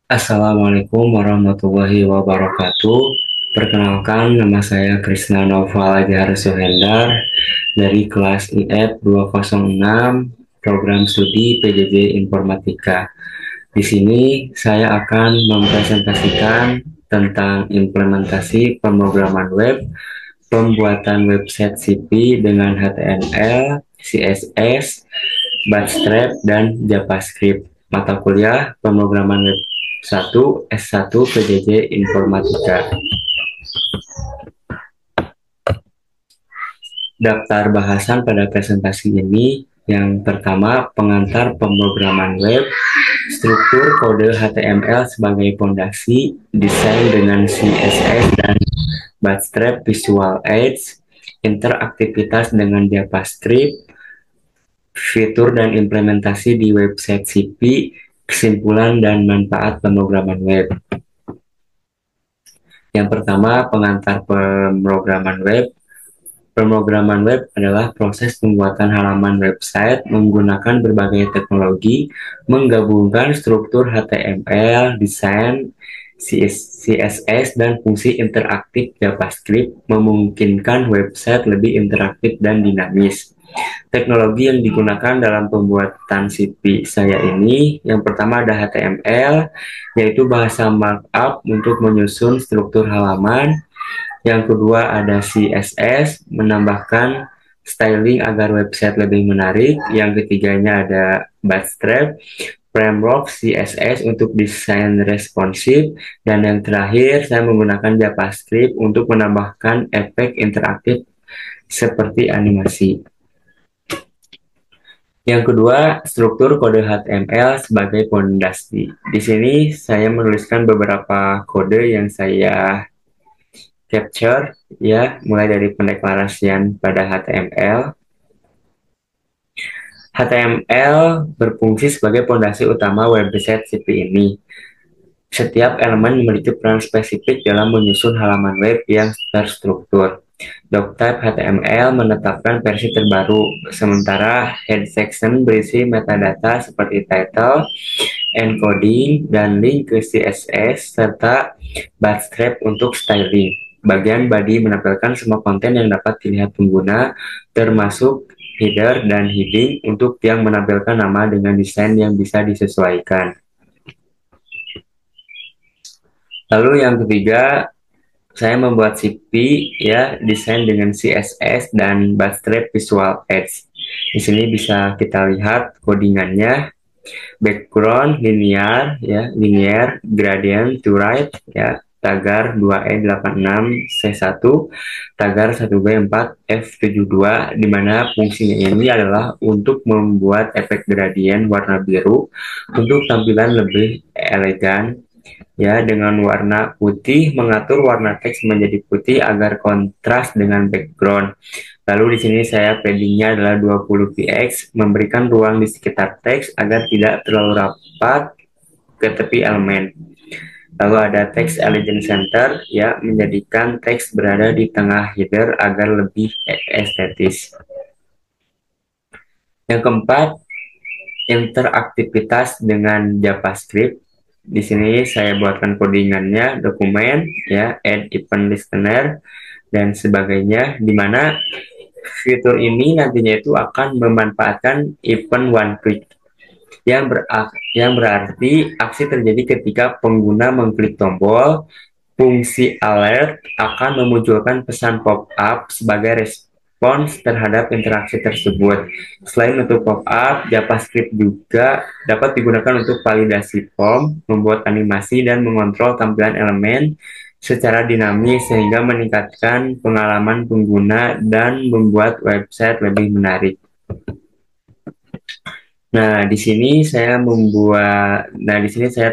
Assalamualaikum warahmatullahi wabarakatuh. Perkenalkan, nama saya Krisna Noval Ajhar Suhendar dari kelas IF 206 Program Studi PJJ Informatika. Di sini saya akan mempresentasikan tentang implementasi pemrograman web, pembuatan website CP dengan HTML, CSS, Bootstrap, dan JavaScript. Mata kuliah pemrograman web 1 S1 PJJ Informatika. Daftar bahasan pada presentasi ini yang pertama, pengantar pemrograman web, struktur kode HTML sebagai fondasi, desain dengan CSS dan Bootstrap Visual Aids, interaktivitas dengan JavaScript, fitur dan implementasi di website CP, kesimpulan dan manfaat pemrograman web. Yang pertama, pengantar pemrograman web. Pemrograman web adalah proses pembuatan halaman website menggunakan berbagai teknologi, menggabungkan struktur HTML, desain, CSS, dan fungsi interaktif JavaScript, memungkinkan website lebih interaktif dan dinamis. Teknologi yang digunakan dalam pembuatan CP saya ini, yang pertama ada HTML, yaitu bahasa markup untuk menyusun struktur halaman. Yang kedua ada CSS, menambahkan styling agar website lebih menarik. Yang ketiganya ada Bootstrap, framework CSS untuk desain responsif. Dan yang terakhir, saya menggunakan JavaScript untuk menambahkan efek interaktif seperti animasi. Yang kedua, struktur kode HTML sebagai fondasi. Di sini saya menuliskan beberapa kode yang saya capture, ya, mulai dari pendeklarasian pada HTML. HTML berfungsi sebagai fondasi utama website CP ini. Setiap elemen memiliki peran spesifik dalam menyusun halaman web yang terstruktur. Doctype HTML menetapkan versi terbaru, sementara head section berisi metadata seperti title, encoding, dan link ke CSS, serta Bootstrap untuk styling. Bagian body menampilkan semua konten yang dapat dilihat pengguna, termasuk header dan heading untuk yang menampilkan nama dengan desain yang bisa disesuaikan. Lalu yang ketiga, saya membuat CP, ya, desain dengan CSS dan Bootstrap Visual Aids. Di sini bisa kita lihat codingannya, background linear, ya, linear gradient to right, ya, tagar 2E86C1, tagar 1B4F72, di mana fungsinya ini adalah untuk membuat efek gradient warna biru untuk tampilan lebih elegan, ya, dengan warna putih, mengatur warna teks menjadi putih agar kontras dengan background. Lalu di sini saya paddingnya adalah 20 px, memberikan ruang di sekitar teks agar tidak terlalu rapat ke tepi elemen. Lalu ada text elegant center, ya, menjadikan teks berada di tengah header agar lebih estetis. Yang keempat, interaktivitas dengan JavaScript. Di sini saya buatkan codingannya, dokumen, ya, add event listener, dan sebagainya, di mana fitur ini nantinya itu akan memanfaatkan event one click, yang berarti aksi terjadi ketika pengguna mengklik tombol. Fungsi alert akan memunculkan pesan pop-up sebagai respons terhadap interaksi tersebut. Selain untuk pop-up, JavaScript juga dapat digunakan untuk validasi form, membuat animasi, dan mengontrol tampilan elemen secara dinamis sehingga meningkatkan pengalaman pengguna dan membuat website lebih menarik. Di sini saya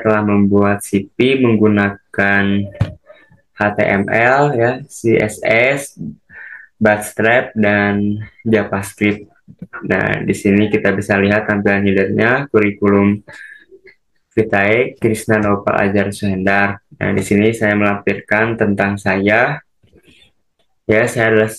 telah membuat CP menggunakan HTML, ya, CSS, Bootstrap, dan JavaScript. Nah, di sini kita bisa lihat tampilan headernya, kurikulum vitae Krisna Noval Ajhar Suhendar. Nah, di sini saya melampirkan tentang saya. Ya, saya adalah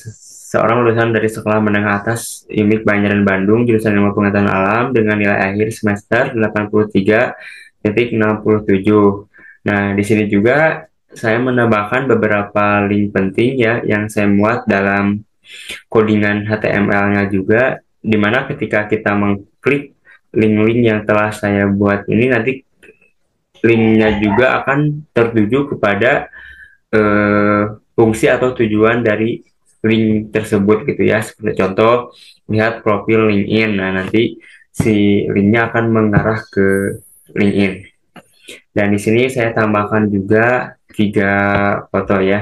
seorang lulusan dari Sekolah Menengah Atas IMIK Banjaran Bandung, jurusan Ilmu Pengetahuan Alam dengan nilai akhir semester 83 1.67. Nah, di sini juga saya menambahkan beberapa link penting ya yang saya muat dalam codingan HTML-nya juga, di mana ketika kita mengklik link-link yang telah saya buat ini, nanti linknya juga akan tertuju kepada fungsi atau tujuan dari link tersebut gitu ya. Seperti contoh, lihat profil LinkedIn. Nah, nanti si linknya akan mengarah ke LinkedIn. Dan di sini saya tambahkan juga 3 foto ya.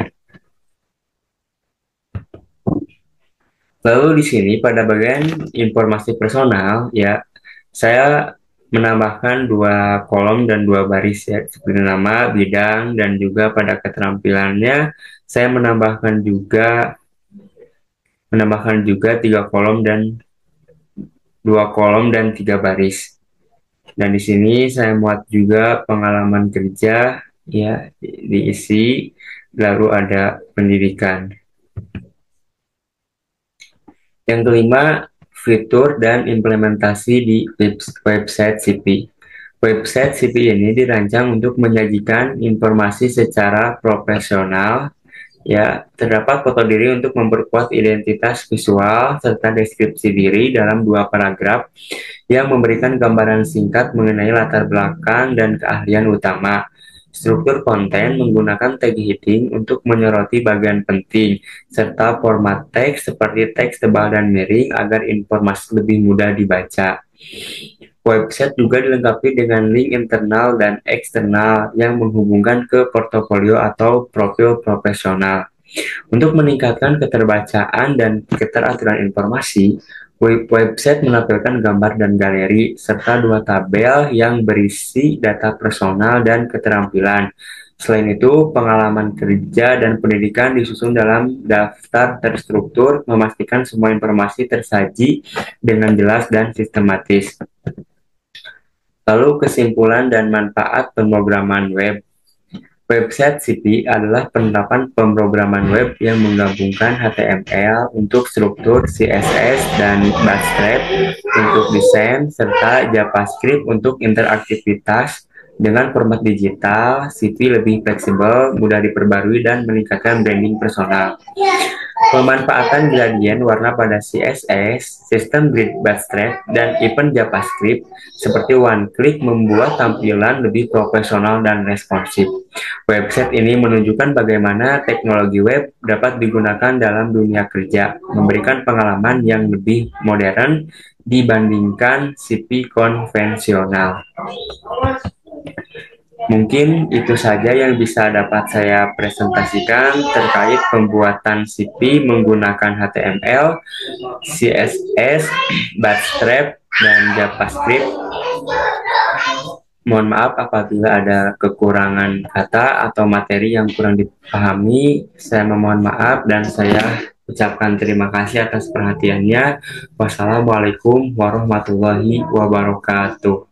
Lalu di sini pada bagian informasi personal ya, saya menambahkan 2 kolom dan 2 baris ya, seperti nama, bidang, dan juga pada keterampilannya saya menambahkan juga 3 kolom dan 2 kolom dan 3 baris. Dan di sini saya muat juga pengalaman kerja ya, diisi, lalu ada pendidikan. Yang kelima, fitur dan implementasi di website CP. Website CP ini dirancang untuk menyajikan informasi secara profesional. Ya, terdapat foto diri untuk memperkuat identitas visual serta deskripsi diri dalam 2 paragraf yang memberikan gambaran singkat mengenai latar belakang dan keahlian utama. Struktur konten menggunakan tag heading untuk menyoroti bagian penting, serta format teks seperti teks tebal dan miring agar informasi lebih mudah dibaca. Website juga dilengkapi dengan link internal dan eksternal yang menghubungkan ke portofolio atau profil profesional. Untuk meningkatkan keterbacaan dan keteraturan informasi, website menampilkan gambar dan galeri, serta 2 tabel yang berisi data personal dan keterampilan. Selain itu, pengalaman kerja dan pendidikan disusun dalam daftar terstruktur, memastikan semua informasi tersaji dengan jelas dan sistematis. Lalu kesimpulan dan manfaat pemrograman web. Website CP adalah penerapan pemrograman web yang menggabungkan HTML untuk struktur, CSS, dan Bootstrap untuk desain, serta JavaScript untuk interaktivitas. Dengan format digital, CP lebih fleksibel, mudah diperbarui, dan meningkatkan branding personal. Pemanfaatan gradien warna pada CSS, sistem grid Bootstrap, dan event JavaScript seperti one-click membuat tampilan lebih profesional dan responsif. Website ini menunjukkan bagaimana teknologi web dapat digunakan dalam dunia kerja, memberikan pengalaman yang lebih modern dibandingkan CP konvensional. Mungkin itu saja yang bisa dapat saya presentasikan terkait pembuatan CP menggunakan HTML, CSS, Bootstrap, dan JavaScript. Mohon maaf apabila ada kekurangan kata atau materi yang kurang dipahami. Saya memohon maaf dan saya ucapkan terima kasih atas perhatiannya. Wassalamualaikum warahmatullahi wabarakatuh.